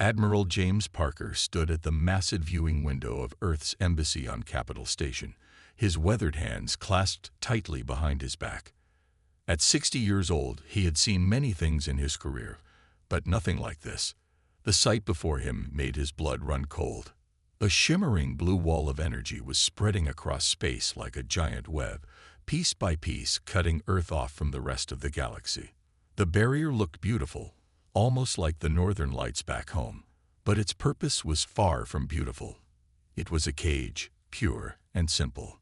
Admiral James Parker stood at the massive viewing window of Earth's embassy on Capitol Station, his weathered hands clasped tightly behind his back. At 60 years old, he had seen many things in his career, but nothing like this. The sight before him made his blood run cold. A shimmering blue wall of energy was spreading across space like a giant web, piece by piece cutting Earth off from the rest of the galaxy. The barrier looked beautiful, almost like the northern lights back home, but its purpose was far from beautiful. It was a cage, pure and simple.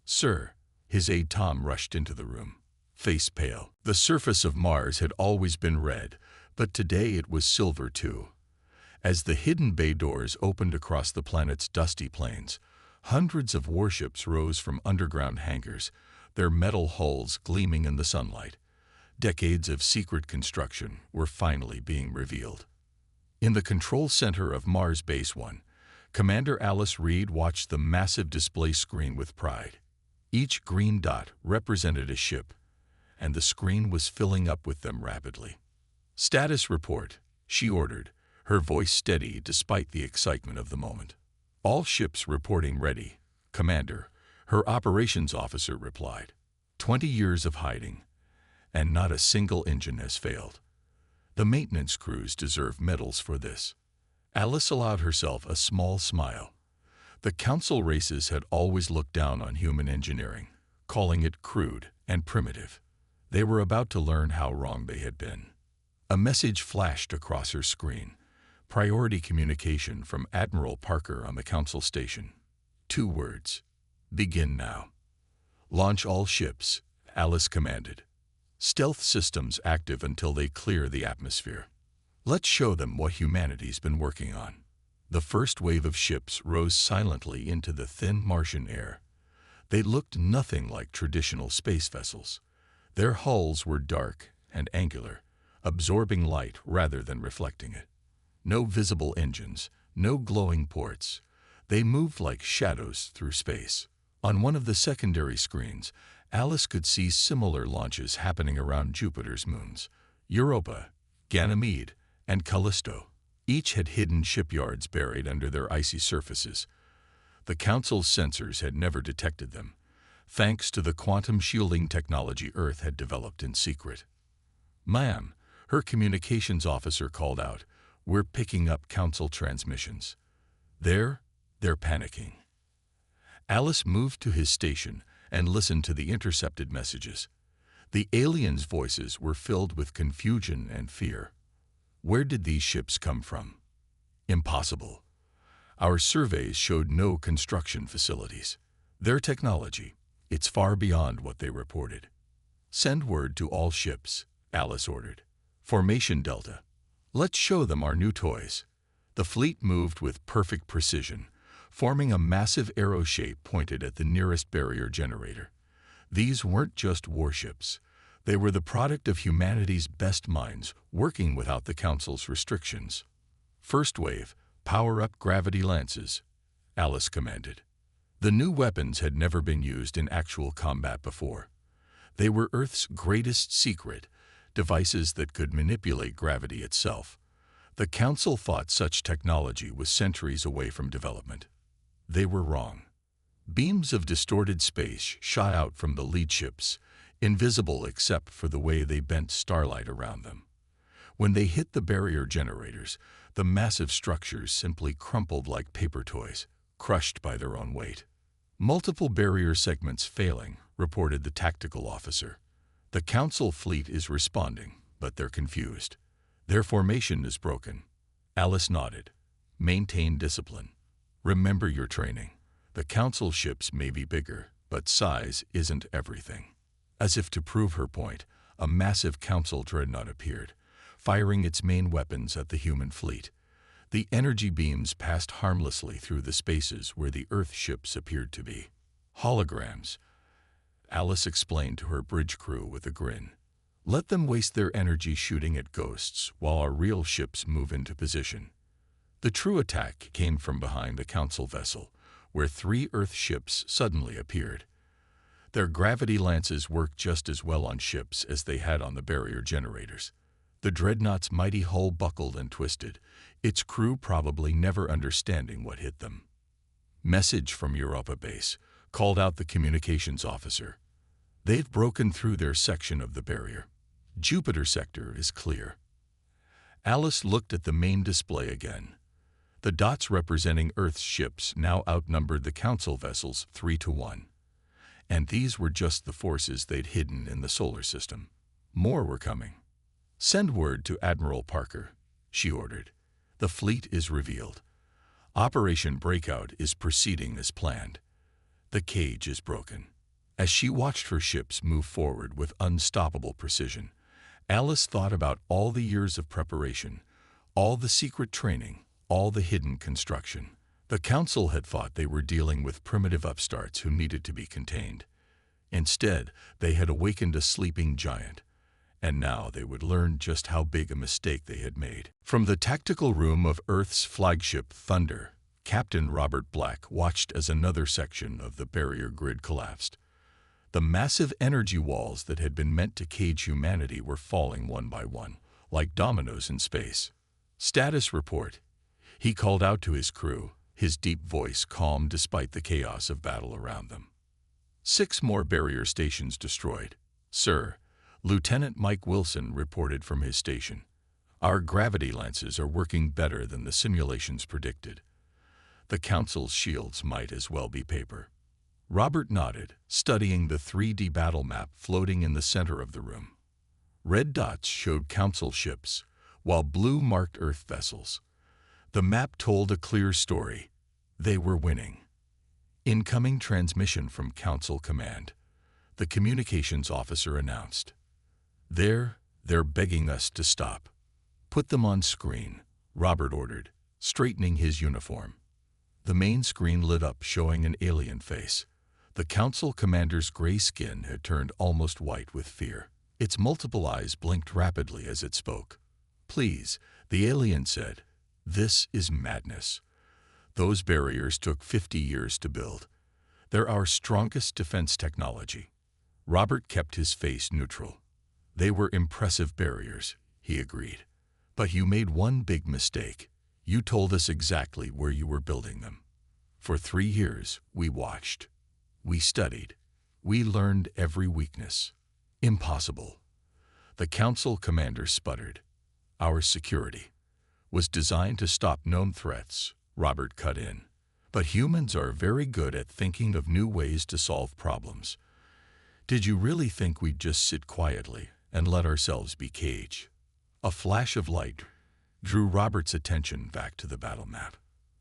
"Sir," his aide Tom rushed into the room, face pale. The surface of Mars had always been red, but today it was silver too. As the hidden bay doors opened across the planet's dusty plains, hundreds of warships rose from underground hangars, their metal hulls gleaming in the sunlight. Decades of secret construction were finally being revealed. In the control center of Mars Base 1, Commander Alice Reed watched the massive display screen with pride. Each green dot represented a ship, and the screen was filling up with them rapidly. "Status report," she ordered, her voice steady despite the excitement of the moment. "All ships reporting ready, Commander," her operations officer replied. 20 years of hiding, and not a single engine has failed. The maintenance crews deserve medals for this. Alice allowed herself a small smile. The Council races had always looked down on human engineering, calling it crude and primitive. They were about to learn how wrong they had been. A message flashed across her screen. Priority communication from Admiral Parker on the Council station. 2 words. "Begin now." "Launch all ships," Alice commanded. "Stealth systems active until they clear the atmosphere. Let's show them what humanity's been working on." The first wave of ships rose silently into the thin Martian air. They looked nothing like traditional space vessels. Their hulls were dark and angular, absorbing light rather than reflecting it. No visible engines, no glowing ports. They moved like shadows through space. On one of the secondary screens, Alice could see similar launches happening around Jupiter's moons. Europa, Ganymede, and Callisto. Each had hidden shipyards buried under their icy surfaces. The Council's sensors had never detected them, thanks to the quantum shielding technology Earth had developed in secret. "Ma'am," her communications officer called out, "we're picking up Council transmissions. They're panicking." Alice moved to his station and listened to the intercepted messages. The aliens' voices were filled with confusion and fear. Where did these ships come from? Impossible. Our surveys showed no construction facilities. Their technology, it's far beyond what they reported. "Send word to all ships," Alice ordered. "Formation Delta. Let's show them our new toys." The fleet moved with perfect precision, forming a massive arrow shape pointed at the nearest barrier generator. These weren't just warships. They were the product of humanity's best minds, working without the Council's restrictions. "First wave, power up gravity lances," Alice commanded. The new weapons had never been used in actual combat before. They were Earth's greatest secret, devices that could manipulate gravity itself. The Council thought such technology was centuries away from development. They were wrong. Beams of distorted space shot out from the lead ships, invisible except for the way they bent starlight around them. When they hit the barrier generators, the massive structures simply crumpled like paper toys, crushed by their own weight. "Multiple barrier segments failing," reported the tactical officer. "The Council fleet is responding, but they're confused. Their formation is broken." Alice nodded. "Maintain discipline. Remember your training. The Council ships may be bigger, but size isn't everything." As if to prove her point, a massive Council dreadnought appeared, firing its main weapons at the human fleet. The energy beams passed harmlessly through the spaces where the Earth ships appeared to be. "Holograms," Alice explained to her bridge crew with a grin. "Let them waste their energy shooting at ghosts while our real ships move into position." The true attack came from behind the Council vessel, where 3 Earth ships suddenly appeared. Their gravity lances worked just as well on ships as they had on the barrier generators. The dreadnought's mighty hull buckled and twisted, its crew probably never understanding what hit them. "Message from Europa Base," called out the communications officer. "They've broken through their section of the barrier. Jupiter sector is clear." Alice looked at the main display again. The dots representing Earth's ships now outnumbered the Council vessels 3-1. And these were just the forces they'd hidden in the solar system. More were coming. "Send word to Admiral Parker," she ordered. "The fleet is revealed. Operation Breakout is proceeding as planned. The cage is broken." As she watched her ships move forward with unstoppable precision, Alice thought about all the years of preparation, all the secret training, all the hidden construction. The Council had thought they were dealing with primitive upstarts who needed to be contained. Instead, they had awakened a sleeping giant, and now they would learn just how big a mistake they had made. From the tactical room of Earth's flagship Thunder, Captain Robert Black watched as another section of the barrier grid collapsed. The massive energy walls that had been meant to cage humanity were falling one by one, like dominoes in space. "Status report," he called out to his crew, his deep voice calm despite the chaos of battle around them. 6 more barrier stations destroyed, sir," Lieutenant Mike Wilson reported from his station. "Our gravity lenses are working better than the simulations predicted. The Council's shields might as well be paper." Robert nodded, studying the 3D battle map floating in the center of the room. Red dots showed Council ships, while blue marked Earth vessels. The map told a clear story. They were winning. "Incoming transmission from Council Command," the communications officer announced. They're begging us to stop." "Put them on screen," Robert ordered, straightening his uniform. The main screen lit up, showing an alien face. The Council commander's gray skin had turned almost white with fear. Its multiple eyes blinked rapidly as it spoke. "Please," the alien said. "This is madness. Those barriers took 50 years to build. They're our strongest defense technology." Robert kept his face neutral. "They were impressive barriers," he agreed. "But you made one big mistake. You told us exactly where you were building them. For 3 years, we watched. We studied. We learned every weakness." "Impossible." The Council commander sputtered. "Our security was designed to stop known threats," Robert cut in. "But humans are very good at thinking of new ways to solve problems. Did you really think we'd just sit quietly and let ourselves be caged?" A flash of light drew Robert's attention back to the battle map.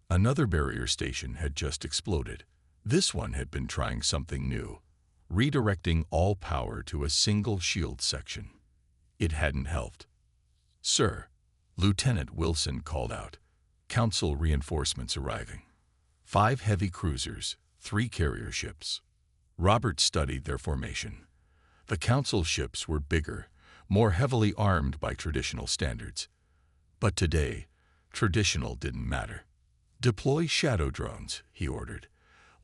Another barrier station had just exploded. This one had been trying something new, redirecting all power to a single shield section. It hadn't helped. "Sir," Lieutenant Wilson called out, "Council reinforcements arriving. 5 heavy cruisers, 3 carrier ships." Robert studied their formation. The Council ships were bigger, more heavily armed by traditional standards. But today, traditional didn't matter. "Deploy shadow drones," he ordered.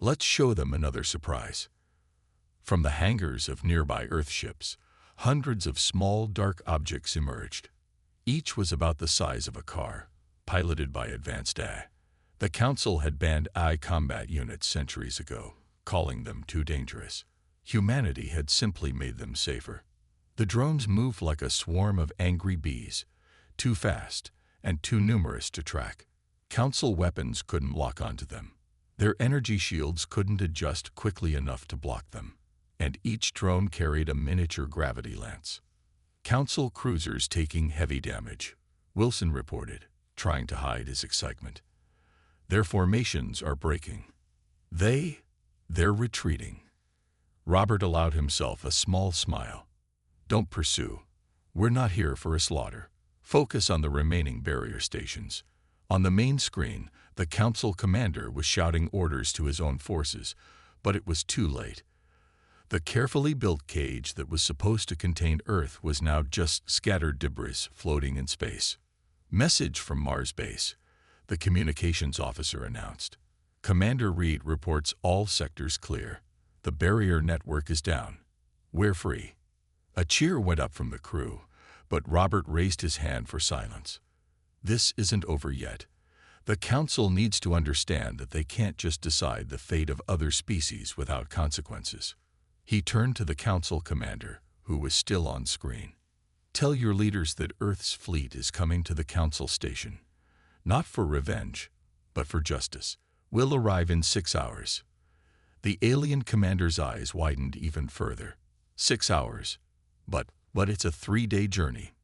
"Let's show them another surprise." From the hangars of nearby Earth ships, hundreds of small, dark objects emerged. Each was about the size of a car, piloted by advanced AI. The Council had banned AI combat units centuries ago, calling them too dangerous. Humanity had simply made them safer. The drones moved like a swarm of angry bees, too fast and too numerous to track. Council weapons couldn't lock onto them. Their energy shields couldn't adjust quickly enough to block them, and each drone carried a miniature gravity lance. "Council cruisers taking heavy damage," Wilson reported, trying to hide his excitement. "Their formations are breaking. They're retreating." Robert allowed himself a small smile. "Don't pursue. We're not here for a slaughter. Focus on the remaining barrier stations." On the main screen, the Council commander was shouting orders to his own forces, but it was too late. The carefully built cage that was supposed to contain Earth was now just scattered debris floating in space. "Message from Mars base," the communications officer announced. "Commander Reed reports all sectors clear. The barrier network is down. We're free." A cheer went up from the crew, but Robert raised his hand for silence. This isn't over yet. The Council needs to understand that they can't just decide the fate of other species without consequences. He turned to the Council commander, who was still on screen. Tell your leaders that Earth's fleet is coming to the Council station. Not for revenge, but for justice. We'll arrive in 6 hours. The alien commander's eyes widened even further. 6 hours. But it's a 3-day journey.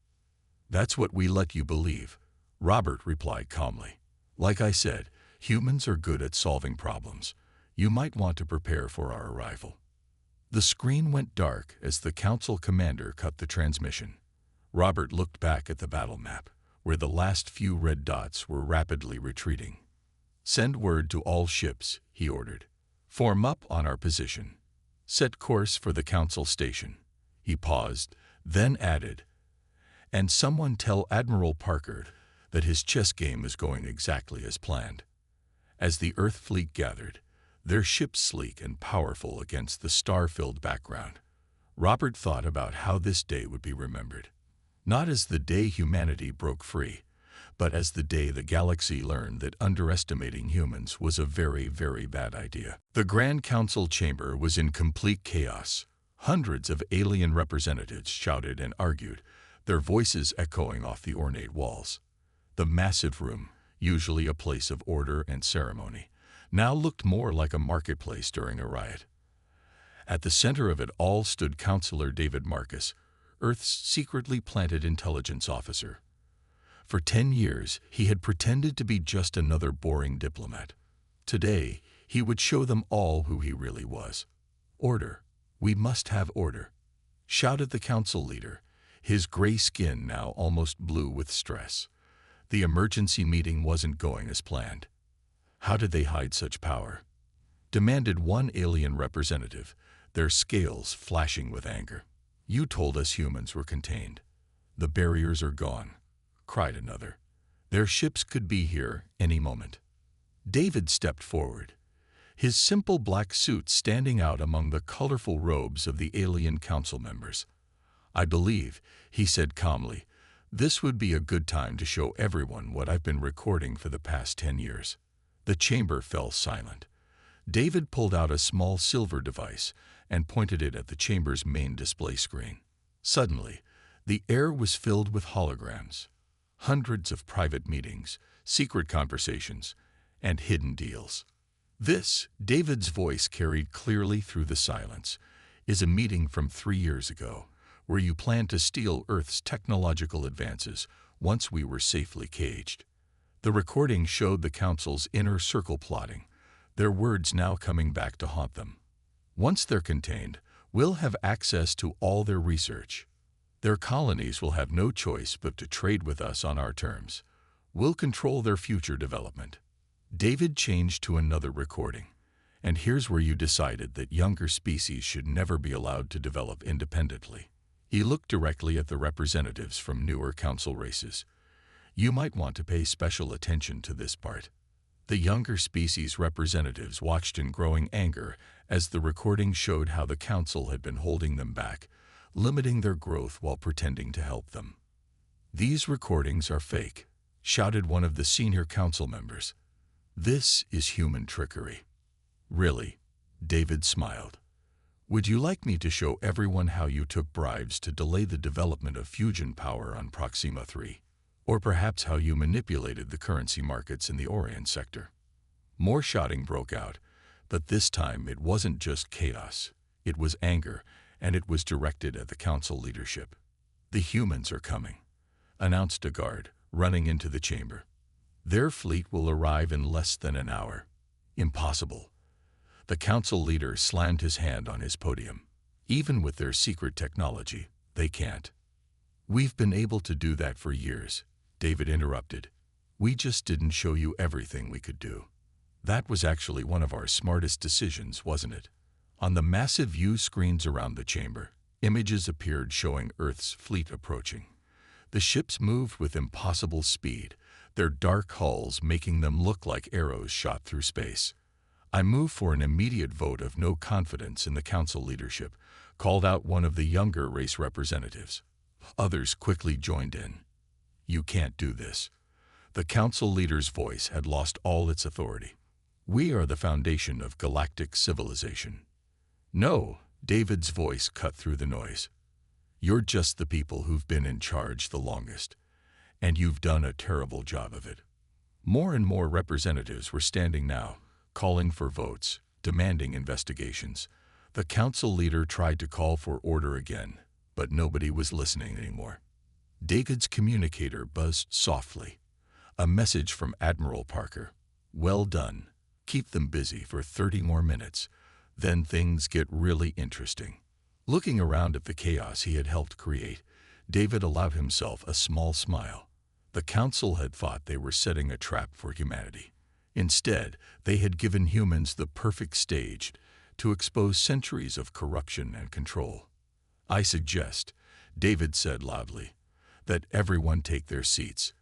That's what we let you believe, Robert replied calmly. Like I said, humans are good at solving problems. You might want to prepare for our arrival. The screen went dark as the Council commander cut the transmission. Robert looked back at the battle map, where the last few red dots were rapidly retreating. Send word to all ships, he ordered. Form up on our position. Set course for the Council station. He paused, then added, and someone tell Admiral Parker that his chess game is going exactly as planned. As the Earth fleet gathered, their ships sleek and powerful against the star-filled background, Robert thought about how this day would be remembered. Not as the day humanity broke free, but as the day the galaxy learned that underestimating humans was a very, very bad idea. The Grand Council chamber was in complete chaos. Hundreds of alien representatives shouted and argued, their voices echoing off the ornate walls. The massive room, usually a place of order and ceremony, now looked more like a marketplace during a riot. At the center of it all stood Counselor David Marcus, Earth's secretly planted intelligence officer. For 10 years, he had pretended to be just another boring diplomat. Today, he would show them all who he really was. Order. We must have order, shouted the council leader, his gray skin now almost blue with stress. The emergency meeting wasn't going as planned. How did they hide such power? Demanded one alien representative, their scales flashing with anger. You told us humans were contained. The barriers are gone, cried another. Their ships could be here any moment. David stepped forward, his simple black suit standing out among the colorful robes of the alien council members. I believe, he said calmly, this would be a good time to show everyone what I've been recording for the past 10 years. The chamber fell silent. David pulled out a small silver device and pointed it at the chamber's main display screen. Suddenly, the air was filled with holograms. Hundreds of private meetings, secret conversations, and hidden deals. This, David's voice carried clearly through the silence, is a meeting from 3 years ago, where you planned to steal Earth's technological advances once we were safely caged. The recording showed the Council's inner circle plotting, their words now coming back to haunt them. Once they're contained, we'll have access to all their research. Their colonies will have no choice but to trade with us on our terms. We'll control their future development. David changed to another recording, and here's where you decided that younger species should never be allowed to develop independently. He looked directly at the representatives from newer council races. You might want to pay special attention to this part. The younger species representatives watched in growing anger as the recording showed how the council had been holding them back, limiting their growth while pretending to help them. These recordings are fake, shouted one of the senior council members. This is human trickery. Really? David smiled. Would you like me to show everyone how you took bribes to delay the development of fusion power on Proxima 3? Or perhaps how you manipulated the currency markets in the Orient sector? More shouting broke out, but this time it wasn't just chaos. It was anger, and it was directed at the council leadership. The humans are coming, announced a guard, running into the chamber. Their fleet will arrive in less than an hour. Impossible. The council leader slammed his hand on his podium. Even with their secret technology, they can't. We've been able to do that for years, David interrupted. We just didn't show you everything we could do. That was actually one of our smartest decisions, wasn't it? On the massive view screens around the chamber, images appeared showing Earth's fleet approaching. The ships moved with impossible speed, their dark hulls making them look like arrows shot through space. I move for an immediate vote of no confidence in the council leadership, called out one of the younger race representatives. Others quickly joined in. You can't do this. The council leader's voice had lost all its authority. We are the foundation of galactic civilization. No, David's voice cut through the noise. You're just the people who've been in charge the longest, and you've done a terrible job of it. More and more representatives were standing now, calling for votes, demanding investigations. The council leader tried to call for order again, but nobody was listening anymore. David's communicator buzzed softly. A message from Admiral Parker. Well done. Keep them busy for 30 more minutes. Then things get really interesting. Looking around at the chaos he had helped create, David allowed himself a small smile. The council had thought they were setting a trap for humanity. Instead, they had given humans the perfect stage to expose centuries of corruption and control. I suggest, David said loudly, that everyone take their seats.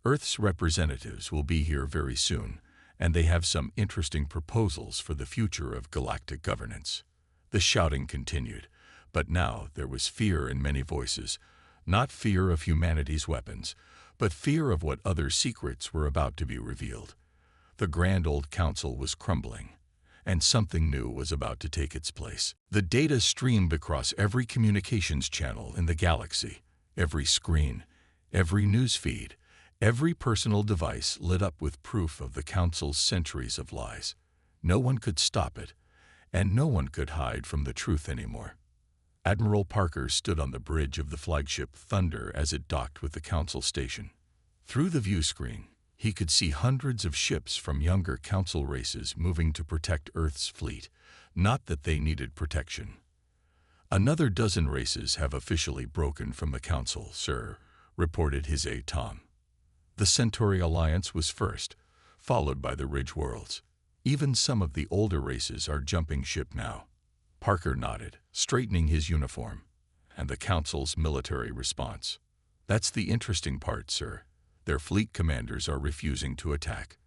Earth's representatives will be here very soon, and they have some interesting proposals for the future of galactic governance. The shouting continued, but now there was fear in many voices, not fear of humanity's weapons, but fear of what other secrets were about to be revealed. The grand old council was crumbling, and something new was about to take its place. The data streamed across every communications channel in the galaxy, every screen, every news feed, every personal device lit up with proof of the council's centuries of lies. No one could stop it, and no one could hide from the truth anymore. Admiral Parker stood on the bridge of the flagship Thunder as it docked with the council station. Through the view screen, he could see hundreds of ships from younger council races moving to protect Earth's fleet, not that they needed protection. Another dozen races have officially broken from the council, sir, reported his aide Tom. The Centauri Alliance was first, followed by the Ridge Worlds. Even some of the older races are jumping ship now. Parker nodded, straightening his uniform, and the council's military response. That's the interesting part, sir. Their fleet commanders are refusing to attack.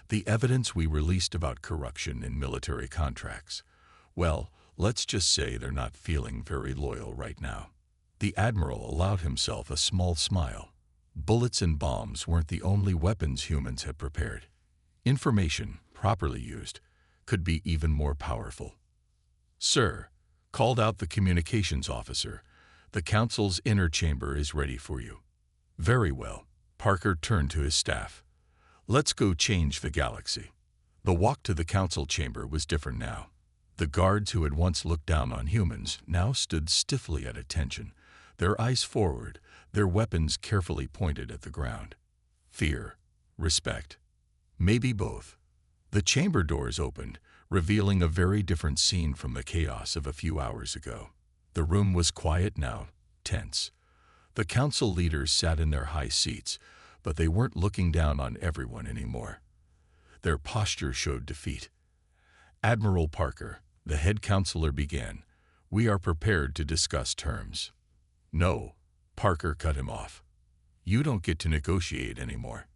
The evidence we released about corruption in military contracts, well, let's just say they're not feeling very loyal right now. The Admiral allowed himself a small smile. Bullets and bombs weren't the only weapons humans had prepared. Information, properly used, could be even more powerful. Sir, called out the communications officer, the council's inner chamber is ready for you. Very well. Parker turned to his staff. Let's go change the galaxy. The walk to the council chamber was different now. The guards who had once looked down on humans now stood stiffly at attention, their eyes forward, their weapons carefully pointed at the ground. Fear, respect, maybe both. The chamber doors opened, revealing a very different scene from the chaos of a few hours ago. The room was quiet now, tense. The council leaders sat in their high seats, but they weren't looking down on everyone anymore. Their posture showed defeat. Admiral Parker, the head counselor, began, "We are prepared to discuss terms." "No," Parker cut him off. "You don't get to negotiate anymore."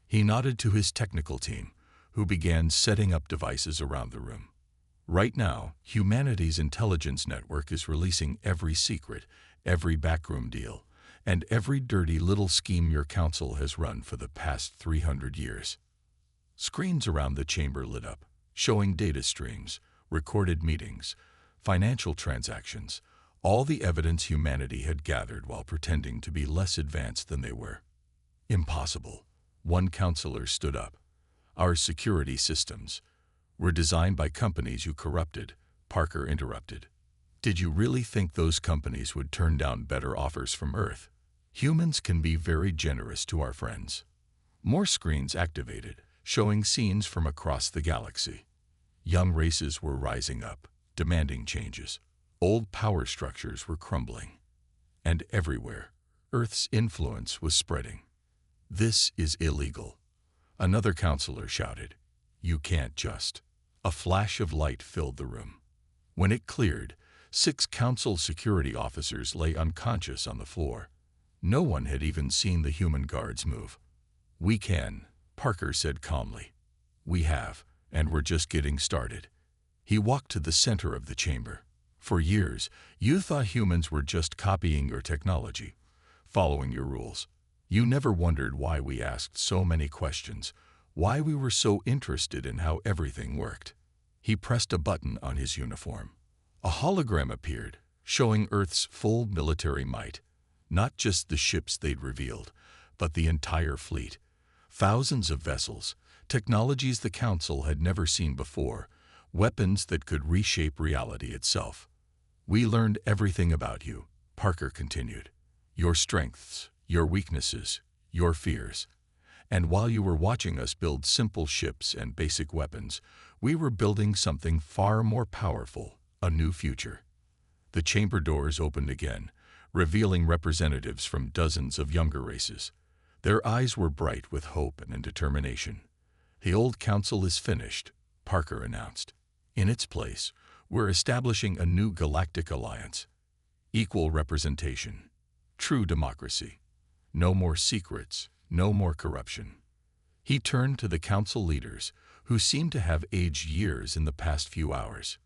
He nodded to his technical team, who began setting up devices around the room. Right now, humanity's intelligence network is releasing every secret, every backroom deal, and every dirty little scheme your council has run for the past 300 years. Screens around the chamber lit up, showing data streams, recorded meetings, financial transactions, all the evidence humanity had gathered while pretending to be less advanced than they were. Impossible. One counselor stood up. Our security systems were designed by companies you corrupted, Parker interrupted. Did you really think those companies would turn down better offers from Earth? Humans can be very generous to our friends. More screens activated, showing scenes from across the galaxy. Young races were rising up, demanding changes. Old power structures were crumbling. And everywhere, Earth's influence was spreading. "This is illegal," another counselor shouted. "You can't just." A flash of light filled the room. When it cleared, 6 council security officers lay unconscious on the floor. No one had even seen the human guards move. "We can," Parker said calmly. "We have, and we're just getting started." He walked to the center of the chamber. For years, you thought humans were just copying your technology, following your rules. You never wondered why we asked so many questions, why we were so interested in how everything worked. He pressed a button on his uniform. A hologram appeared, showing Earth's full military might. Not just the ships they'd revealed, but the entire fleet. Thousands of vessels, technologies the Council had never seen before, weapons that could reshape reality itself. We learned everything about you, Parker continued. Your strengths, your weaknesses, your fears. And while you were watching us build simple ships and basic weapons, we were building something far more powerful, a new future. The chamber doors opened again, revealing representatives from dozens of younger races. Their eyes were bright with hope and determination. The old council is finished, Parker announced. In its place, we're establishing a new galactic alliance. Equal representation. True democracy. No more secrets, no more corruption. He turned to the council leaders, who seemed to have aged years in the past few hours.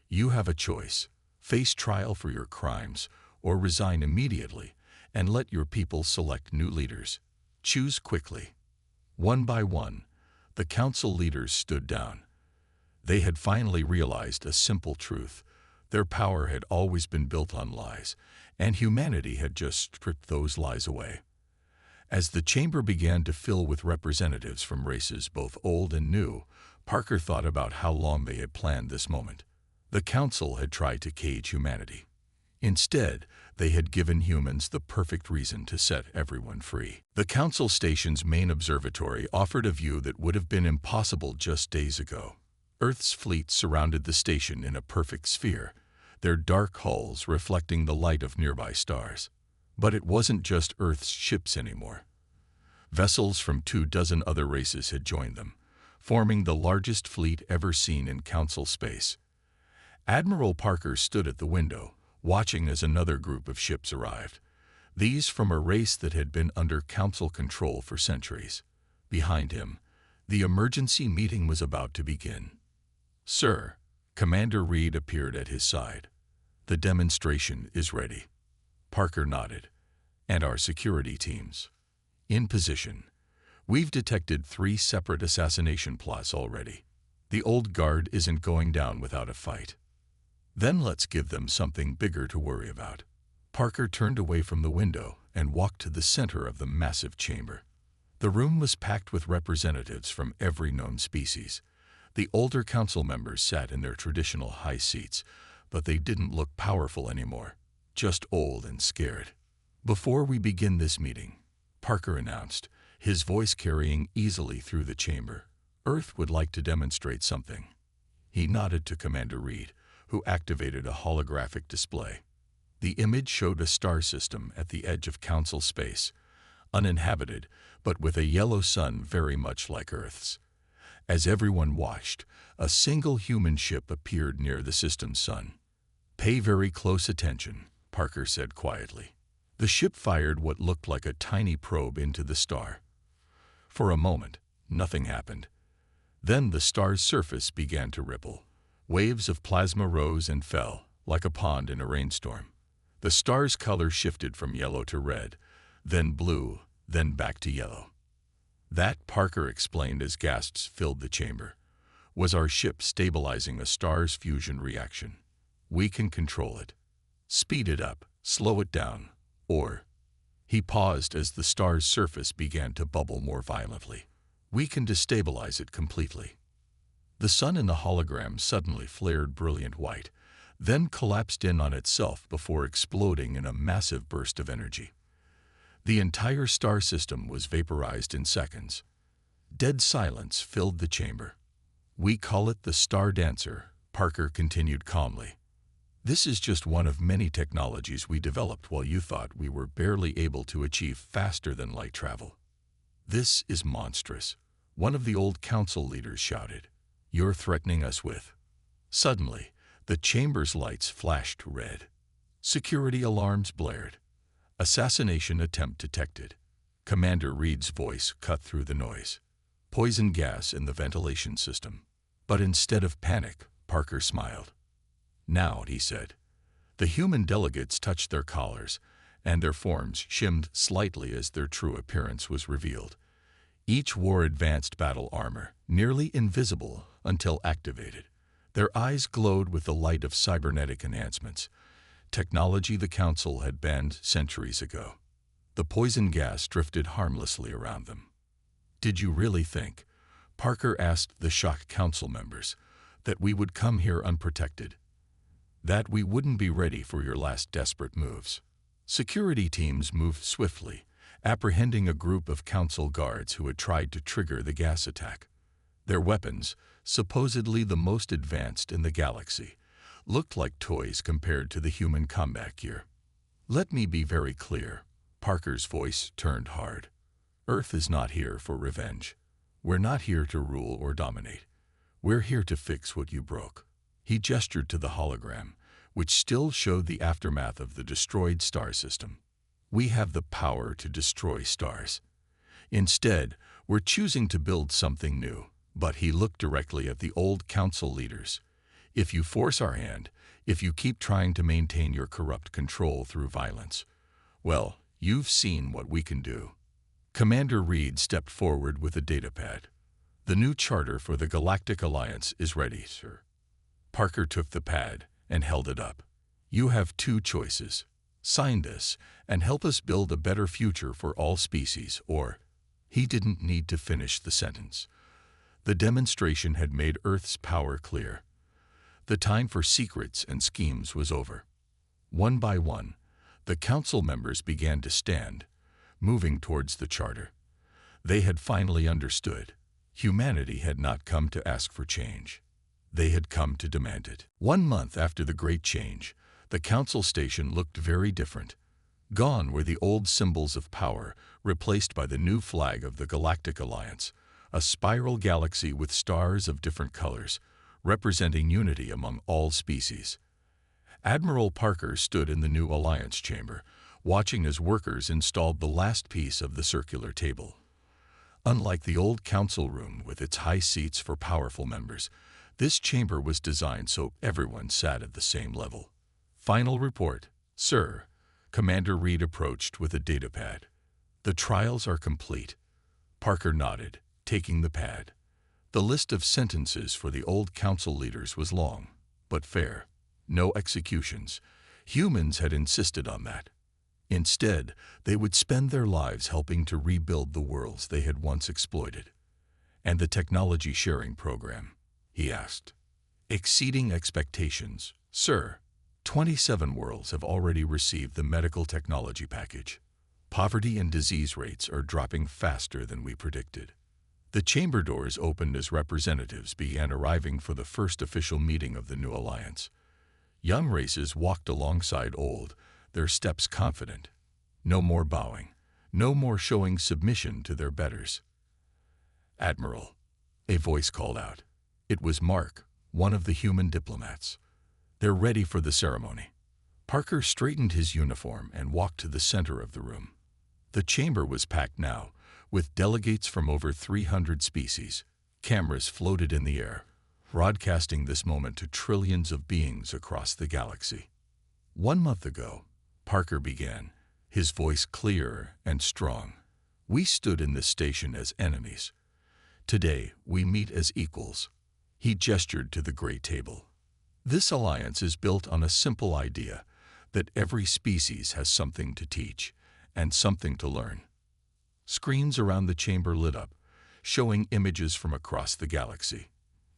You have a choice. Face trial for your crimes, or resign immediately, and let your people select new leaders. Choose quickly. One by one, the council leaders stood down. They had finally realized a simple truth. Their power had always been built on lies, and humanity had just stripped those lies away. As the chamber began to fill with representatives from races both old and new, Parker thought about how long they had planned this moment. The council had tried to cage humanity. Instead, they had given humans the perfect reason to set everyone free. The council station's main observatory offered a view that would have been impossible just days ago. Earth's fleet surrounded the station in a perfect sphere, their dark hulls reflecting the light of nearby stars. But it wasn't just Earth's ships anymore. Vessels from 24 other races had joined them, forming the largest fleet ever seen in council space. Admiral Parker stood at the window, watching as another group of ships arrived. These from a race that had been under council control for centuries. Behind him, the emergency meeting was about to begin. Sir, Commander Reed appeared at his side. The demonstration is ready. Parker nodded. And our security teams? In position. We've detected 3 separate assassination plots already. The old guard isn't going down without a fight. Then let's give them something bigger to worry about. Parker turned away from the window and walked to the center of the massive chamber. The room was packed with representatives from every known species. The older council members sat in their traditional high seats, but they didn't look powerful anymore, just old and scared. Before we begin this meeting, Parker announced, his voice carrying easily through the chamber, Earth would like to demonstrate something. He nodded to Commander Reed, who activated a holographic display. The image showed a star system at the edge of council space, uninhabited, but with a yellow sun very much like Earth's. As everyone watched, a single human ship appeared near the system's sun. Pay very close attention, Parker said quietly. The ship fired what looked like a tiny probe into the star. For a moment, nothing happened. Then the star's surface began to ripple. Waves of plasma rose and fell, like a pond in a rainstorm. The star's color shifted from yellow to red, then blue, then back to yellow. That, Parker explained as gasps filled the chamber, was our ship stabilizing a star's fusion reaction. We can control it. Speed it up, slow it down, or... He paused as the star's surface began to bubble more violently. We can destabilize it completely. The sun in the hologram suddenly flared brilliant white, then collapsed in on itself before exploding in a massive burst of energy. The entire star system was vaporized in seconds. Dead silence filled the chamber. We call it the Star Dancer, Parker continued calmly. This is just one of many technologies we developed while you thought we were barely able to achieve faster-than-light travel. This is monstrous, one of the old council leaders shouted. You're threatening us with... Suddenly, the chamber's lights flashed red. Security alarms blared. Assassination attempt detected. Commander Reed's voice cut through the noise. Poison gas in the ventilation system. But instead of panic, Parker smiled. "Now," he said. The human delegates touched their collars, and their forms shimmed slightly as their true appearance was revealed. Each wore advanced battle armor, nearly invisible until activated. Their eyes glowed with the light of cybernetic enhancements, technology the Council had banned centuries ago. The poison gas drifted harmlessly around them. "Did you really think," Parker asked the shocked Council members, "that we would come here unprotected? That we wouldn't be ready for your last desperate moves?" Security teams moved swiftly, apprehending a group of Council guards who had tried to trigger the gas attack. Their weapons, supposedly the most advanced in the galaxy, looked like toys compared to the human combat gear. "Let me be very clear." Parker's voice turned hard. "Earth is not here for revenge. We're not here to rule or dominate. We're here to fix what you broke." He gestured to the hologram, which still showed the aftermath of the destroyed star system. "We have the power to destroy stars. Instead, we're choosing to build something new." But he looked directly at the old Council leaders. "If you force our hand, if you keep trying to maintain your corrupt control through violence, well, you've seen what we can do." Commander Reed stepped forward with a datapad. "The new charter for the Galactic Alliance is ready, sir." Parker took the pad and held it up. "You have two choices. Sign this and help us build a better future for all species, or—" He didn't need to finish the sentence. The demonstration had made Earth's power clear. The time for secrets and schemes was over. One by one, the Council members began to stand, moving towards the charter. They had finally understood. Humanity had not come to ask for change. They had come to demand it. 1 month after the Great Change, the Council station looked very different. Gone were the old symbols of power, replaced by the new flag of the Galactic Alliance, a spiral galaxy with stars of different colors, representing unity among all species. Admiral Parker stood in the new Alliance chamber, watching as workers installed the last piece of the circular table. Unlike the old Council room with its high seats for powerful members, this chamber was designed so everyone sat at the same level. "Final report, sir." Commander Reed approached with a datapad. "The trials are complete." Parker nodded, taking the pad. The list of sentences for the old Council leaders was long, but fair. No executions. Humans had insisted on that. Instead, they would spend their lives helping to rebuild the worlds they had once exploited. "And the technology sharing program?" he asked. "Exceeding expectations, sir. 27 worlds have already received the medical technology package. Poverty and disease rates are dropping faster than we predicted." The chamber doors opened as representatives began arriving for the first official meeting of the new alliance. Young races walked alongside old, their steps confident. No more bowing, no more showing submission to their betters. "Admiral," a voice called out. It was Mark, one of the human diplomats. "They're ready for the ceremony." Parker straightened his uniform and walked to the center of the room. The chamber was packed now, with delegates from over 300 species. Cameras floated in the air, broadcasting this moment to trillions of beings across the galaxy. 1 month ago, Parker began, his voice clear and strong. "We stood in this station as enemies. Today, we meet as equals." He gestured to the great table. "This alliance is built on a simple idea, that every species has something to teach and something to learn." Screens around the chamber lit up, showing images from across the galaxy.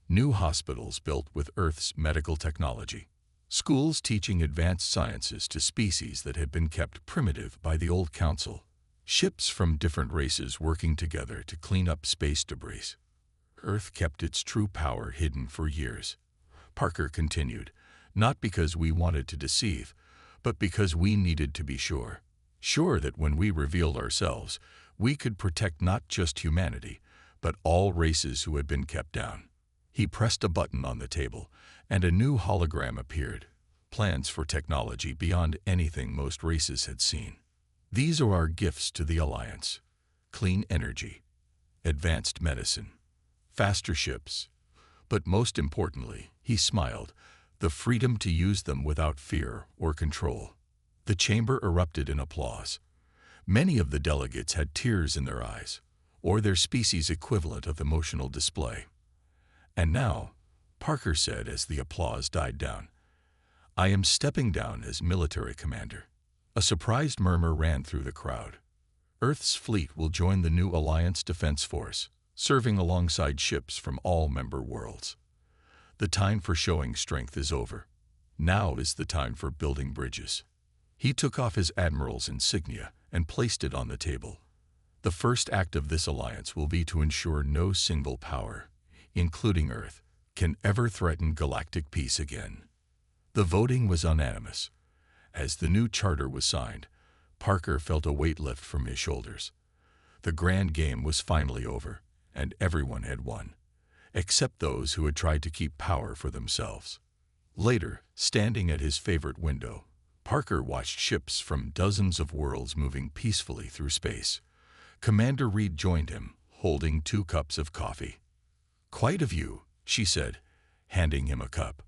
New hospitals built with Earth's medical technology. Schools teaching advanced sciences to species that had been kept primitive by the old Council. Ships from different races working together to clean up space debris. Earth kept its true power hidden for years. Parker continued, "Not because we wanted to deceive, but because we needed to be sure. Sure that when we revealed ourselves, we could protect not just humanity, but all races who had been kept down." He pressed a button on the table, and a new hologram appeared. Plans for technology beyond anything most races had seen. "These are our gifts to the Alliance. Clean energy, advanced medicine, faster ships, but most importantly," he smiled, the freedom to use them without fear or control. The chamber erupted in applause. Many of the delegates had tears in their eyes, or their species equivalent of emotional display. "And now," Parker said as the applause died down, "I am stepping down as military commander." A surprised murmur ran through the crowd. Earth's fleet will join the new Alliance Defense Force, serving alongside ships from all member worlds. The time for showing strength is over. Now is the time for building bridges. He took off his admiral's insignia and placed it on the table. The first act of this alliance will be to ensure no single power, including Earth, can ever threaten galactic peace again. The voting was unanimous. As the new charter was signed, Parker felt a weight lift from his shoulders. The grand game was finally over, and everyone had won, except those who had tried to keep power for themselves. Later, standing at his favorite window, Parker watched ships from dozens of worlds moving peacefully through space. Commander Reed joined him, holding 2 cups of coffee. "Quite a view," she said, handing him a cup.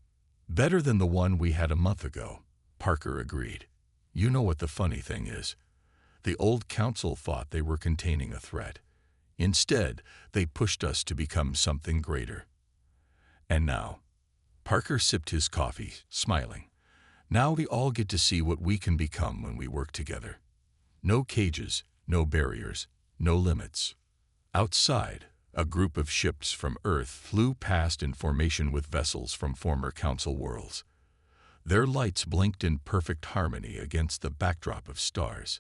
"Better than the one we had a month ago," Parker agreed. "You know what the funny thing is? The old council thought they were containing a threat. Instead, they pushed us to become something greater. And now," Parker sipped his coffee, smiling, "now we all get to see what we can become when we work together. No cages, no barriers, no limits." Outside, a group of ships from Earth flew past in formation with vessels from former council worlds. Their lights blinked in perfect harmony against the backdrop of stars,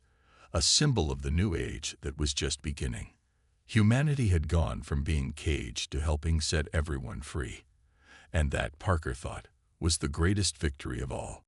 a symbol of the new age that was just beginning. Humanity had gone from being caged to helping set everyone free. And that, Parker thought, was the greatest victory of all.